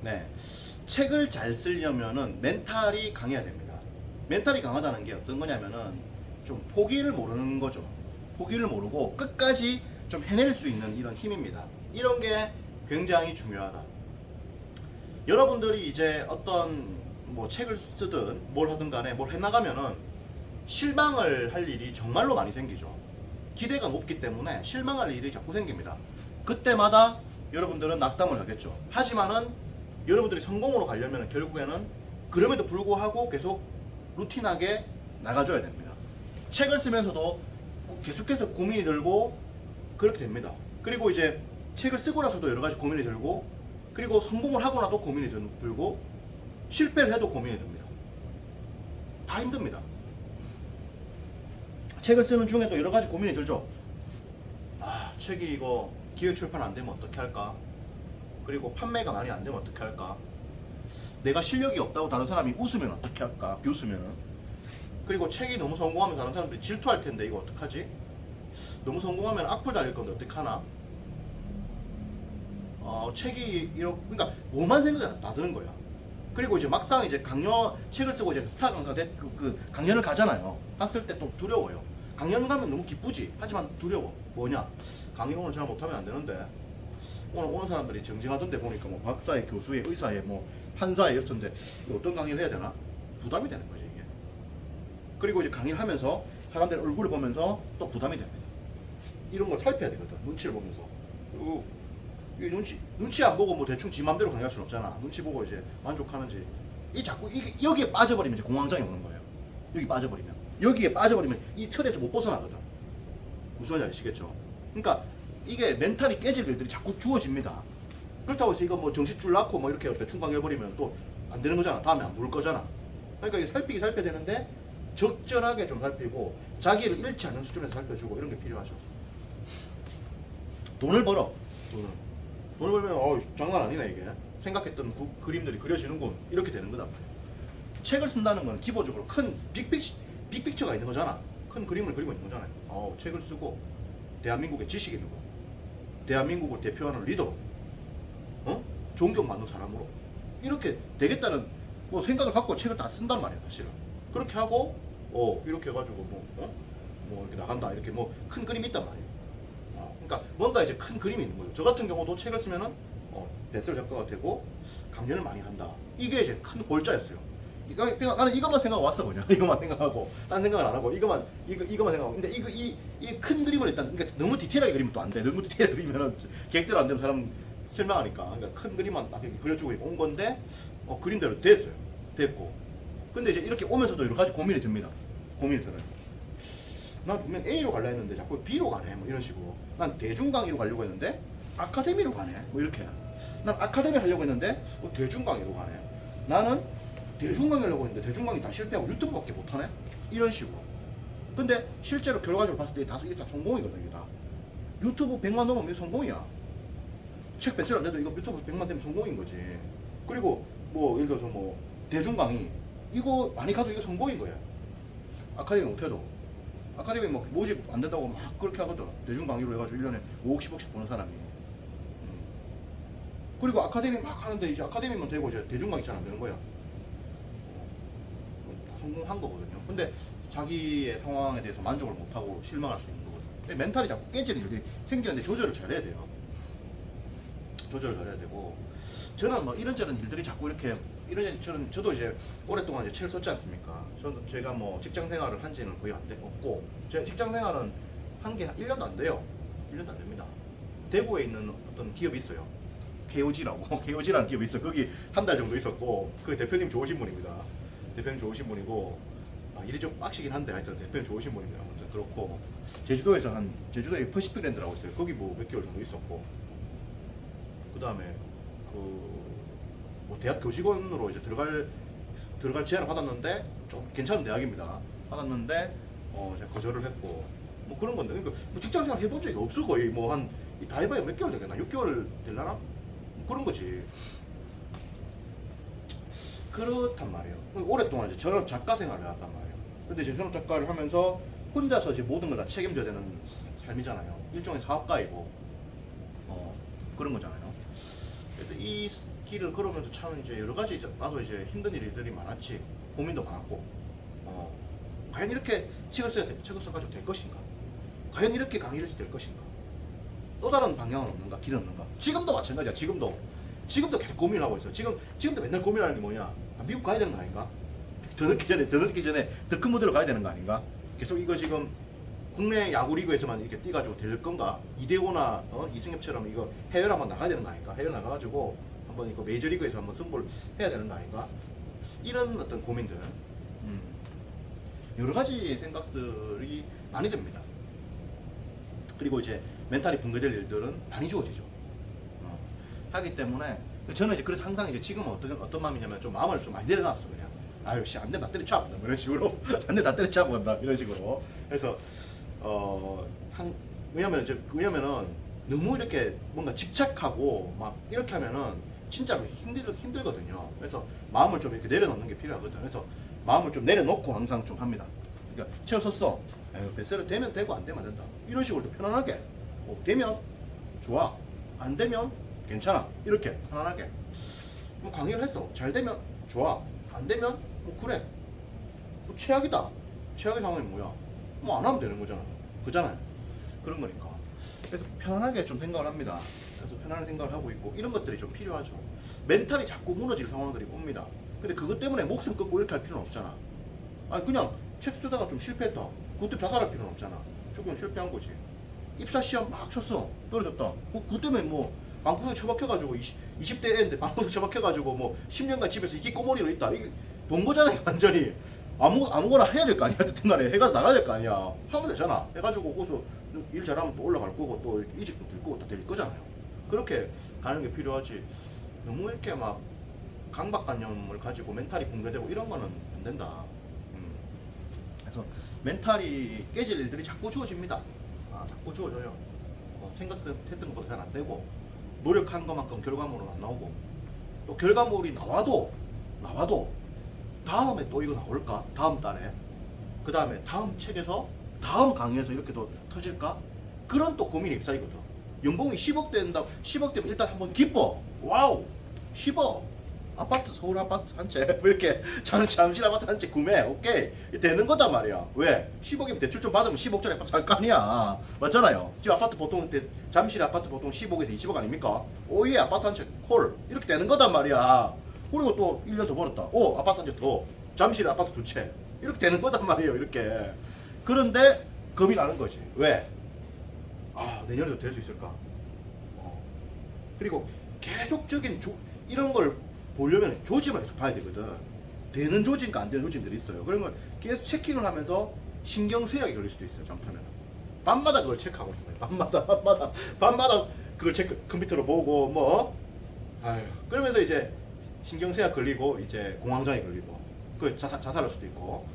네. 책을 잘 쓰려면은 멘탈이 강해야 됩니다. 멘탈이 강하다는 게 어떤 거냐면은 좀 포기를 모르는 거죠. 포기를 모르고 끝까지 좀 해낼 수 있는 이런 힘입니다. 이런 게 굉장히 중요하다. 여러분들이 이제 어떤 뭐 책을 쓰든 뭘 하든 간에 뭘 해나가면은 실망을 할 일이 정말로 많이 생기죠. 기대가 높기 때문에 실망할 일이 자꾸 생깁니다. 그때마다 여러분들은 낙담을 하겠죠. 하지만은 여러분들이 성공으로 가려면 결국에는 그럼에도 불구하고 계속 루틴하게 나가줘야 됩니다. 책을 쓰면서도 계속해서 고민이 들고 그렇게 됩니다. 그리고 이제 책을 쓰고 나서도 여러 가지 고민이 들고, 그리고 성공을 하고 나도 고민이 들고, 실패를 해도 고민이 듭니다. 다 힘듭니다. 책을 쓰는 중에도 여러 가지 고민이 들죠. 아, 책이 이거 기획 출판 안 되면 어떻게 할까? 그리고 판매가 많이 안 되면 어떻게 할까? 내가 실력이 없다고 다른 사람이 웃으면 어떻게 할까? 비웃으면은. 그리고 책이 너무 성공하면 다른 사람들이 질투할 텐데 이거 어떡하지? 너무 성공하면 악플 달릴 건데 어떡하나? 책이 이렇게, 그러니까 뭐만 생각이 다 드는 거야. 그리고 이제 막상 이제 책을 쓰고 이제 스타 강사 그 강연을 가잖아요. 갔을 때 또 두려워요. 강연 가면 너무 기쁘지. 하지만 두려워. 뭐냐? 강의 오늘 잘 못하면 안 되는데. 오늘 오는 사람들이 정정하던데 보니까 뭐 박사에, 교수에, 의사에, 뭐 판사에 이렇던데 어떤 강의를 해야 되나? 부담이 되는 거지 이게. 그리고 이제 강의를 하면서 사람들 얼굴을 보면서 또 부담이 됩니다. 이런 걸 살펴야 되거든. 눈치를 보면서. 그리고 이 눈치 안 보고 뭐 대충 지 맘대로 강의할 수는 없잖아. 눈치 보고 이제 만족하는지. 자꾸 여기에 빠져버리면 이제 공황장애 오는 거예요. 여기 빠져버리면. 여기에 빠져버리면 이 틀에서 못 벗어나거든. 무슨 말인지 아시겠죠? 그러니까 이게 멘탈이 깨질 일들이 자꾸 주어집니다. 그렇다고 해서 이거 뭐 정신줄 낳고 뭐 이렇게 대충 강의해버리면 또 안 되는 거잖아. 다음에 안 부를 거잖아. 그러니까 이게 살펴야 되는데 적절하게 좀 살피고 자기를 잃지 않는 수준에서 살펴주고 이런 게 필요하죠. 돈을 벌어. 돈을 벌면 장난 아니네 이게. 생각했던 그림들이 그려지는군. 이렇게 되는 거다. 책을 쓴다는 건 기본적으로 큰 빅픽처가 있는 거잖아. 큰 그림을 그리고 있는 거잖아요. 책을 쓰고 대한민국의 지식이 있는 거, 대한민국을 대표하는 리더로, 존경받는 사람으로 이렇게 되겠다는 뭐 생각을 갖고 책을 다 쓴단 말이야 사실은. 그렇게 하고 이렇게 해가지고 뭐 이렇게 나간다, 이렇게 뭐 큰 그림이 있단 말이에요. 그러니까 뭔가 이제 큰 그림이 있는 거죠. 저 같은 경우도 책을 쓰면은 베스트셀러 작가가 되고 강연을 많이 한다. 이게 이제 큰 골자였어요. 그냥 나는 이것만 생각하고 왔어. 그냥 이것만 생각하고 딴 생각을 안 하고 이것만 생각하고. 근데 이 큰 그림을 일단, 그러니까 너무 디테일하게 그리면 또 안 돼. 너무 디테일하게 그리면은 계획대로 안 되면 사람 실망하니까. 그러니까 큰 그림만 딱 이렇게 그려주고 온 건데 그림대로 됐고. 근데 이제 이렇게 오면서도 여러 가지 고민이 듭니다. 고민이 들어요. 난 분명 A로 가려 했는데 자꾸 B로 가네. 뭐 이런 식으로. 난 대중 강의로 가려고 했는데 아카데미로 가네. 뭐 이렇게. 난 아카데미 하려고 했는데 대중 강의로 가네. 나는 대중 강의 하려고 했는데 대중 강의 다 실패하고 유튜브밖에 못하네? 이런 식으로. 근데 실제로 결과적으로 봤을 때 이게 다 성공이거든. 이게 다 유튜브 100만 넘으면 이게 성공이야. 책 베스트셀러 안 돼도 이거 유튜브 100만 되면 성공인 거지. 그리고 뭐 예를 들어서 뭐 대중 강의 이거 많이 가도 이거 성공인 거야. 아카데미 못해도. 아카데미 뭐 모집 안 된다고 막 그렇게 하거든. 대중 강의로 해가지고 1년에 5억 10억씩 버는 사람이. 그리고 아카데미 막 하는데 이제 아카데미만 되고 이제 대중 강의 잘 안 되는 거야. 성공한 거거든요. 근데 자기의 상황에 대해서 만족을 못하고 실망할 수 있는 거거든요. 멘탈이 자꾸 깨지는 일이 생기는데 조절을 잘해야 돼요. 조절을 잘해야 되고, 저는 뭐 이런저런 일들이 자꾸 이렇게 저도 이제 오랫동안 이제 책을 썼지 않습니까? 제가 뭐 직장 생활을 한 지는 거의 없고, 제 직장 생활은 한 게 1년도 안 돼요. 1년도 안 됩니다. 대구에 있는 어떤 기업이 있어요. KOG라고. KOG라는 기업이 있어. 거기 한 달 정도 있었고, 그 대표님 좋으신 분입니다. 대표님 좋으신 분이고, 일이 좀 빡시긴 한데 하여튼 대표님 좋으신 분입니다. 아무튼 그렇고, 제주도에 퍼시픽랜드라고 있어요. 거기 뭐 몇 개월 정도 있었고, 그 다음에 뭐 대학 교직원으로 이제 들어갈 제안을 받았는데 좀 괜찮은 대학입니다. 받았는데 제가 거절을 했고, 뭐 그런 건데. 그러니까 뭐 직장생활 해본 적이 없어. 거의 뭐 다 해봐야 몇 개월 되겠나? 6개월 되려나? 뭐 그런 거지. 그렇단 말이에요. 오랫동안 이제 전업 작가 생활을 해왔단 말이에요. 근데 이제 전업 작가를 하면서 혼자서 이제 모든 걸 다 책임져야 되는 삶이잖아요. 일종의 사업가이고, 그런 거잖아요. 그래서 이 길을 걸으면서 참 이제 여러 가지 나도 이제 힘든 일들이 많았지. 고민도 많았고. 과연 이렇게 책을 써가지고 될 것인가? 과연 이렇게 강의를 해서 될 것인가? 또 다른 방향은 없는가? 길은 없는가? 지금도 마찬가지야. 지금도 계속 고민을 하고 있어. 지금도 맨날 고민하는 게 뭐냐? 미국 가야 되는 거 아닌가? 더 늦기 전에 더 큰 무대로 가야 되는 거 아닌가? 계속 이거 지금 국내 야구 리그에서만 이렇게 뛰가지고 될 건가? 이대호나 이승엽처럼 이거 해외로 한번 나가야 되는 거 아닌가? 해외로 나가가지고 한번 이거 메이저리그에서 한번 승부를 해야 되는 거 아닌가? 이런 어떤 고민들, 여러 가지 생각들이 많이 듭니다. 그리고 이제 멘탈이 붕괴될 일들은 많이 주어지죠. 하기 때문에 저는 이제 그래서 항상 이제 지금은 어떤 마음이냐면 좀 마음을 좀 많이 내려놨어. 그냥 아유 씨 안 되면 다 때려쳐 뭐 이런 식으로 안 되면 다 때려쳐 간다 이런 식으로. 그래서 왜냐면은 너무 이렇게 뭔가 집착하고 막 이렇게 하면은 진짜로 힘들거든요. 그래서 마음을 좀 이렇게 내려놓는 게 필요하거든. 그래서 마음을 좀 내려놓고 항상 좀 합니다. 그러니까 채워 섰어. 베스트를 되면 되고 안 되면 안 된다. 이런 식으로 좀 편안하게. 되면 좋아. 안 되면 괜찮아. 이렇게 편안하게. 뭐 강의를 했어. 잘 되면 좋아. 안 되면 뭐 그래. 뭐 최악이다. 최악의 상황이 뭐야? 뭐 안 하면 되는 거잖아. 그잖아요. 그런 거니까. 그래서 편안하게 좀 생각을 합니다. 그래서 편안한 생각을 하고 있고 이런 것들이 좀 필요하죠. 멘탈이 자꾸 무너질 상황들이 옵니다. 근데 그것 때문에 목숨 끊고 이렇게 할 필요는 없잖아. 아니 그냥 책 쓰다가 좀 실패했다. 그때 자살할 필요는 없잖아. 조금 실패한 거지. 입사 시험 막 쳤어. 떨어졌다. 그 때문에 뭐 방구석에 처박혀가지고 20대 애인데 방구석에 처박혀가지고 뭐 10년간 집에서 희꼬머리로 있다. 이게 본 거잖아요. 완전히. 아무거나 해야 될 거 아니야. 어쨌든 간에 해가지고 나가야 될 거 아니야. 하면 되잖아. 해가지고 거기서 일 잘하면 또 올라갈 거고 또 이렇게 이직도 될 거고 다 될 거잖아요. 그렇게 가는 게 필요하지. 너무 이렇게 막 강박관념을 가지고 멘탈이 붕괴되고 이런 거는 안 된다. 그래서 멘탈이 깨질 일들이 자꾸 주어집니다. 자꾸 주어져요. 생각했던 것보다 잘 안 되고 노력한 것만큼 결과물은 안 나오고 또 결과물이 나와도 다음에 또 이거 나올까? 다음 달에 그 다음에 다음 책에서 다음 강의에서 이렇게 더 터질까? 그런 또 고민이 휩싸이거든. 연봉이 10억 된다. 10억 되면 일단 한번 기뻐. 와우 10억 아파트 서울 아파트 한 채 이렇게 잠실 아파트 한 채 구매 오케이 되는 거단 말이야. 왜? 10억이면 대출 좀 받으면 10억짜리 아파트 살 거 아니야. 맞잖아요. 지금 아파트 보통 잠실 아파트 보통 10억에서 20억 아닙니까? 오예 아파트 한 채 콜 이렇게 되는 거단 말이야. 그리고 또 1년 더 벌었다. 아파트 한 채 더 잠실 아파트 2채 이렇게 되는 거단 말이에요. 이렇게. 그런데 겁이 나는 거지. 왜? 내년에도 될 수 있을까? 그리고 계속적인 이런 걸 보려면 조짐을 계속 봐야 되거든. 되는 조짐과 안 되는 조짐들이 있어요. 그런 걸 계속 체킹을 하면서 신경쇠약이 걸릴 수도 있어요. 잘못하면 밤마다 그걸 체크하고 있는 거예요. 밤마다 그걸 컴퓨터로 보고 뭐 그러면서 이제 신경쇠약 걸리고 이제 공황장애 걸리고 그 자살할 수도 있고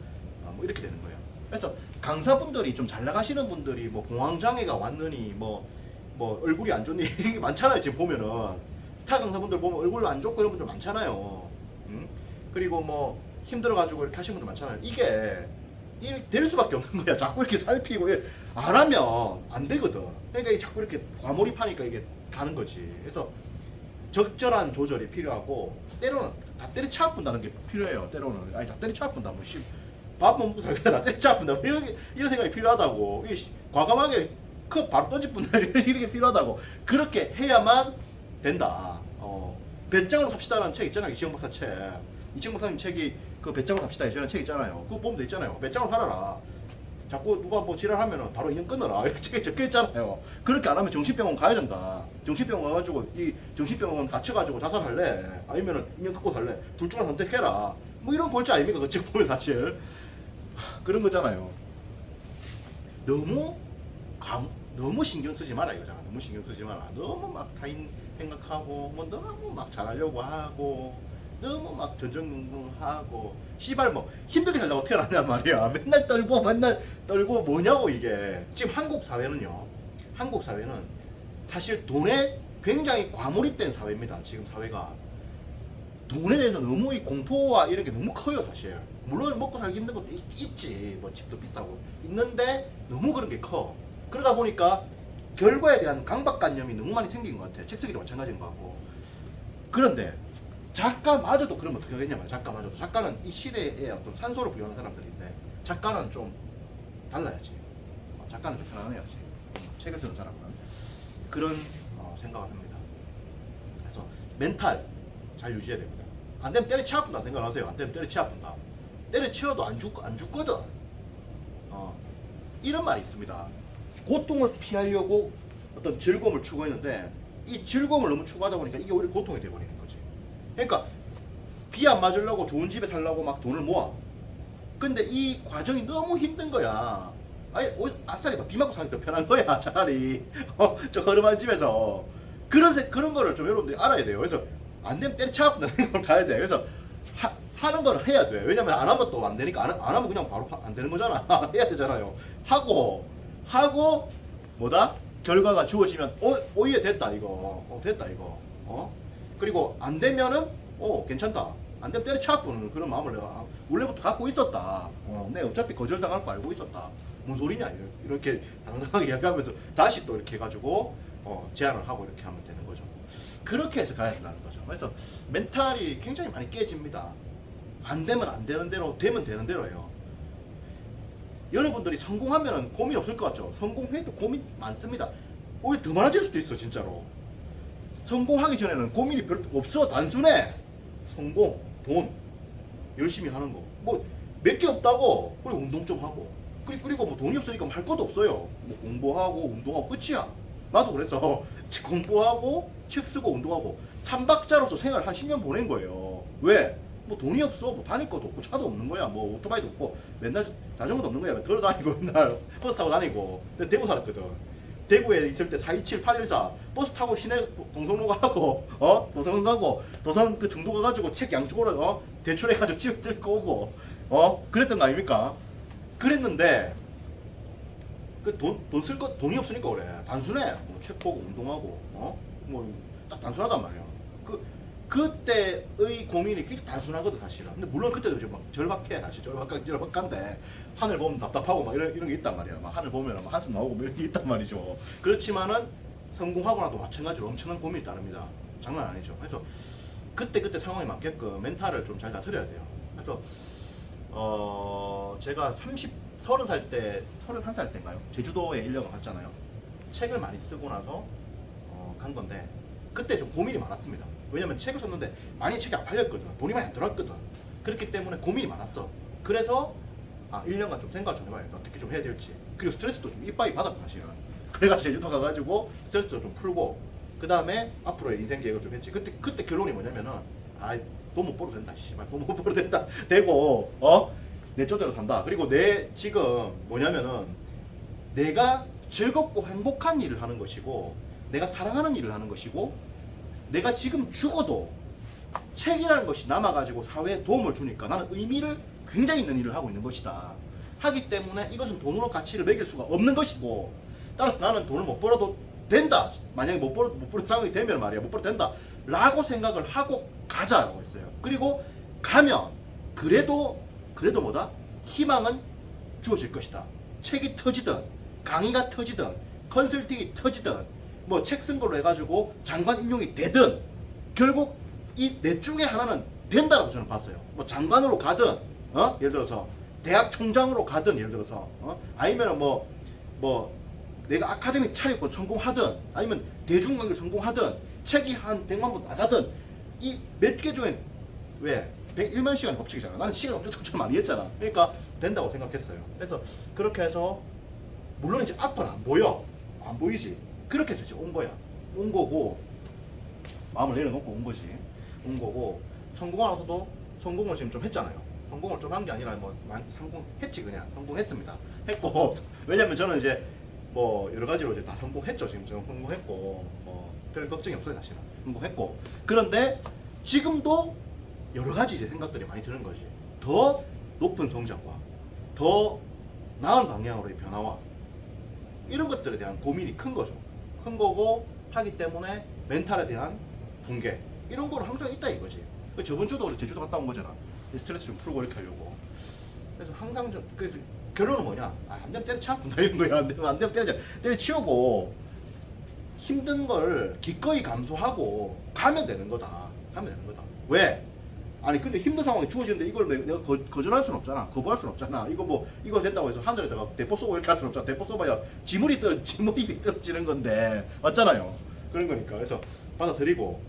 뭐 이렇게 되는 거예요. 그래서 강사분들이 좀 잘 나가시는 분들이 뭐 공황장애가 왔느니 뭐 얼굴이 안 좋니 이게 많잖아요. 지금 보면은 스타 강사분들 보면 얼굴 안 좋고 이런 분들 많잖아요. 그리고 뭐 힘들어가지고 이렇게 하시는 분들 많잖아요. 이게 될 수밖에 없는 거야. 자꾸 이렇게 살피고 안 하면 안 되거든. 그러니까 자꾸 이렇게 과몰입하니까 이게 가는 거지. 그래서 적절한 조절이 필요하고 때로는 다 때려쳐 아픈다는 게 필요해요. 때로는 다 때려쳐 아픈다. 뭐 밥 못 먹고 살겠다. 다 때려쳐 아픈다. 이런 생각이 필요하다고. 과감하게 바로 던집분다 이렇게 필요하다고. 그렇게 해야만 된다. 배짱으로 삽시다라는 책 있잖아요. 이시영 박사 책. 이시영 박사님 책이 그 배짱으로 삽시다 이라는 책 있잖아요. 그거 보면 돼 있잖아요. 배짱으로 살아라. 자꾸 누가 뭐 지랄하면은 바로 인연 끊어라. 이렇게 책에 적혀 있잖아요. 그렇게 안 하면 정신병원 가야 된다. 정신병원 가가지고 이 정신병원 갇혀가지고 자살할래? 아니면은 인연 끊고 살래? 둘 중 하나 선택해라. 뭐 이런 골치 아닙니까? 그 책 보면 사실. 그런 거잖아요. 너무 신경 쓰지 마라 이거잖아. 너무 신경 쓰지 마라. 너무 막 타인 생각하고 뭐 너무 막 잘하려고 하고 너무 막 전전긍긍하고 씨발 뭐 힘들게 살려고 태어났냔 말이야. 맨날 떨고 뭐냐고 이게. 지금 한국 사회는 사실 돈에 굉장히 과몰입된 사회입니다. 지금 사회가 돈에 대해서 너무 이 공포와 이런 게 너무 커요. 사실 물론 먹고 살기 힘든 것도 있지. 뭐 집도 비싸고 있는데 너무 그런 게 커. 그러다 보니까 결과에 대한 강박관념이 너무 많이 생긴 것 같아. 책 쓰기도 마찬가지인 것 같고. 그런데 작가마저도 그러면 어떻게 하겠냐면 작가마저도 작가는 이 시대에 어떤 산소를 부여하는 사람들인데 작가는 좀 달라야지. 작가는 좀 편안해야지. 책을 쓰는 사람은 그런 생각을 합니다. 그래서 멘탈 잘 유지해야 됩니다. 안 되면 때려치 아픈다 생각하세요. 안 되면 때려치 아픈다. 때려치워도 안 죽거든. 이런 말이 있습니다. 고통을 피하려고 어떤 즐거움을 추구했는데 이 즐거움을 너무 추구하다 보니까 이게 오히려 고통이 돼버리는 거지. 그러니까 비 안 맞으려고 좋은 집에 살려고 막 돈을 모아. 근데 이 과정이 너무 힘든 거야. 아니 아싸리 비 맞고 사는 게 더 편한 거야 차라리. 저 허름한 집에서 그런 거를 좀 여러분들이 알아야 돼요. 그래서 안 되면 때려쳐갖고 걸 가야 돼. 그래서 하는 거는 해야 돼. 왜냐면 안 하면 또 안 되니까 안 하면 그냥 바로 안 되는 거잖아. 해야 되잖아요. 하고 뭐다? 결과가 주어지면 오예 됐다 이거. 됐다 이거. 그리고 안 되면은 괜찮다. 안 되면 때려쳐갖고는 그런 마음을 내가 원래부터 갖고 있었다. 내 어차피 거절당할 거 알고 있었다. 뭔 소리냐 이렇게 당당하게 이야기하면서 다시 또 이렇게 해가지고 제안을 하고 이렇게 하면 되는 거죠. 그렇게 해서 가야 된다는 거죠. 그래서 멘탈이 굉장히 많이 깨집니다. 안 되면 안 되는 대로, 되면 되는 대로예요. 여러분들이 성공하면 고민 없을 것 같죠? 성공해도 고민 많습니다. 오히려 더 많아질 수도 있어 진짜로. 성공하기 전에는 고민이 별로 없어. 단순해. 성공, 돈, 열심히 하는 거. 뭐 몇 개 없다고. 그리고 운동 좀 하고. 그리고 뭐 돈이 없으니까 할 것도 없어요. 뭐 공부하고 운동하고 끝이야. 나도 그래서 공부하고 책 쓰고 운동하고 3박자로서 생활을 한 10년 보낸 거예요. 왜? 뭐 돈이 없어. 뭐 다닐 것도 없고 차도 없는 거야. 뭐 오토바이도 없고 맨날 자전거도 없는 거야. 걸어 다니고 맨날 버스 타고 다니고. 내가 대구 살았거든. 대구에 있을 때 427, 814 버스 타고 시내 동성로 가고 도서관 가고 도서관 그 중도 가가지고 책 양쪽으로 대출해가지고 집에 들고 오고 그랬던 거 아닙니까? 그랬는데 그 돈이 없으니까 그래. 단순해. 뭐 책 보고 운동하고 뭐 딱 단순하단 말이야. 그때의 고민이 굉장히 단순하거든 사실은. 근데 물론 그때도 이제 막 절박해. 사실 절박한데 하늘 보면 답답하고 막 이런 게 있단 말이야. 막 하늘 보면 막 한숨 나오고 뭐 이런 게 있단 말이죠. 그렇지만은 성공하고 나도 마찬가지로 엄청난 고민이 따릅니다. 장난 아니죠. 그래서 그때 상황에 맞게끔 멘탈을 좀 잘 다스려야 돼요. 그래서 제가 31살 때인가요? 제주도에 1년을 갔잖아요. 책을 많이 쓰고 나서 간 건데 그때 좀 고민이 많았습니다. 왜냐면 책을 썼는데 많이 책이 안 팔렸거든. 돈이 많이 안 들어왔거든. 그렇기 때문에 고민이 많았어. 그래서 1년간 좀 생각을 좀 해봐야겠다. 어떻게 좀 해야 될지. 그리고 스트레스도 좀 이빠이 받았고 사실은. 그래가지고 제주도 가가지고 스트레스도 좀 풀고 그 다음에 앞으로의 인생 계획을 좀 했지. 그때 결론이 뭐냐면은 돈 못 벌어도 된다. 씨발 돈 못 벌어도 된다. 되고 내 쪼대로 산다. 그리고 내 지금 뭐냐면은 내가 즐겁고 행복한 일을 하는 것이고 내가 사랑하는 일을 하는 것이고 내가 지금 죽어도 책이라는 것이 남아가지고 사회에 도움을 주니까 나는 의미를 굉장히 있는 일을 하고 있는 것이다. 하기 때문에 이것은 돈으로 가치를 매길 수가 없는 것이고 따라서 나는 돈을 못 벌어도 된다. 만약에 못 벌어 상황이 되면 말이야. 못 벌어도 된다. 라고 생각을 하고 가자라고 했어요. 그리고 가면 그래도 뭐다? 희망은 주어질 것이다. 책이 터지든 강의가 터지든 컨설팅이 터지든 뭐 책 쓴 걸로 해가지고 장관 임용이 되든 결국 이 넷 중에 하나는 된다고 저는 봤어요. 뭐 장관으로 가든 예를 들어서 대학 총장으로 가든 예를 들어서 아니면 뭐 내가 아카데미 차리고 성공하든 아니면 대중관계 성공하든 책이 한 100만 부 나가든 이 몇 개 중에 왜 100만 시간 법칙이잖아. 나는 시간 엄청 많이 했잖아. 그러니까 된다고 생각했어요. 그래서 그렇게 해서 물론 이제 앞은 안 보여. 안 보이지. 그렇게 해서 이제 온 거야. 온 거고 마음을 내려놓고 온 거지. 온 거고 성공하고서도 성공을 지금 좀 했잖아요. 성공을 좀 한 게 아니라 뭐 성공했지 그냥. 성공했습니다. 했고 왜냐면 저는 이제 뭐 여러 가지로 이제 다 성공했죠. 지금 저는 성공했고 별 걱정이 없어요 사실은. 성공했고 그런데 지금도 여러 가지 이제 생각들이 많이 드는 거지. 더 높은 성장과 더 나은 방향으로의 변화와 이런 것들에 대한 고민이 큰 거죠. 큰 거고 하기 때문에 멘탈에 대한 붕괴 이런 거는 항상 있다 이거지. 저번 주도 제주도 갔다 온 거잖아. 스트레스 좀 풀고 이렇게 하려고. 그래서 항상 그래서 결론은 뭐냐? 안 되면 때려치운다 이런 거야. 안 되면 때려치우고 힘든 걸 기꺼이 감수하고 가면 되는 거다. 하면 되는 거다. 왜? 아니 근데 힘든 상황이 주어지는데 이걸 내가 거절할 수는 없잖아. 거부할 수는 없잖아. 이거 뭐 이거 된다고 해서 하늘에다가 대포 쏘고 이렇게 할 수는 없잖아. 대포 쏘봐야 지물이 떨어지는 건데 맞잖아요. 그런 거니까 그래서 받아들이고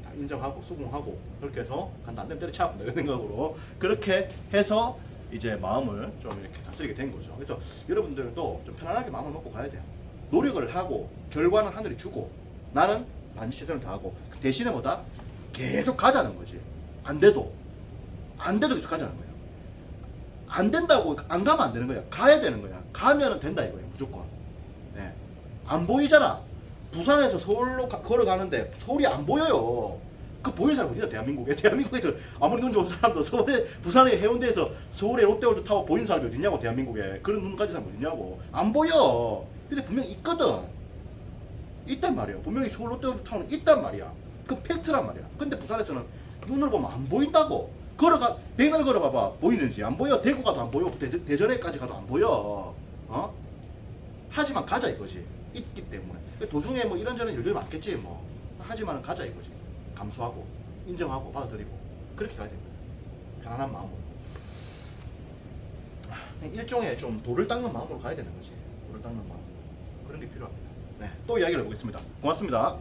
다 인정하고 수긍하고 그렇게 해서 간다 안 되면 때려치고 이런 생각으로 그렇게 해서 이제 마음을 좀 이렇게 다스리게 된 거죠. 그래서 여러분들도 좀 편안하게 마음을 먹고 가야 돼요. 노력을 하고 결과는 하늘이 주고 나는 반드시 최선을 다하고 그 대신에 뭐다? 계속 가자는 거지. 안 돼도 계속 가자는 거야. 안 된다고 안 가면 안 되는 거야. 가야 되는 거야. 가면은 된다 이거야 무조건. 네. 안 보이잖아. 부산에서 서울로 걸어가는데 서울이 안 보여요. 그 보이는 사람 어디야 대한민국에? 대한민국에서 아무리 눈 좋은 사람도 서울에 부산의 해운대에서 서울의 롯데월드 타워 보이는 사람이 어딨냐고 대한민국에. 그런 눈 가진 사람 어딨냐고. 안 보여. 근데 분명히 있거든. 있단 말이야. 분명히 서울 롯데월드 타워는 있단 말이야. 그 팩트란 말이야. 근데 부산에서는 눈으로 보면 안 보인다고. 대전을 걸어봐봐. 보이는지 안 보여. 대구 가도 안 보여. 대전에까지 가도 안 보여. 어? 하지만 가자 이거지. 있기 때문에. 도중에 뭐 이런저런 일들 많겠지 뭐. 하지만 가자 이거지. 감수하고 인정하고 받아들이고 그렇게 가야 됩니다. 편안한 마음으로. 일종의 좀 돌을 닦는 마음으로 가야 되는 거지. 돌을 닦는 마음. 그런 게 필요합니다. 네, 또 이야기를 해보겠습니다. 고맙습니다.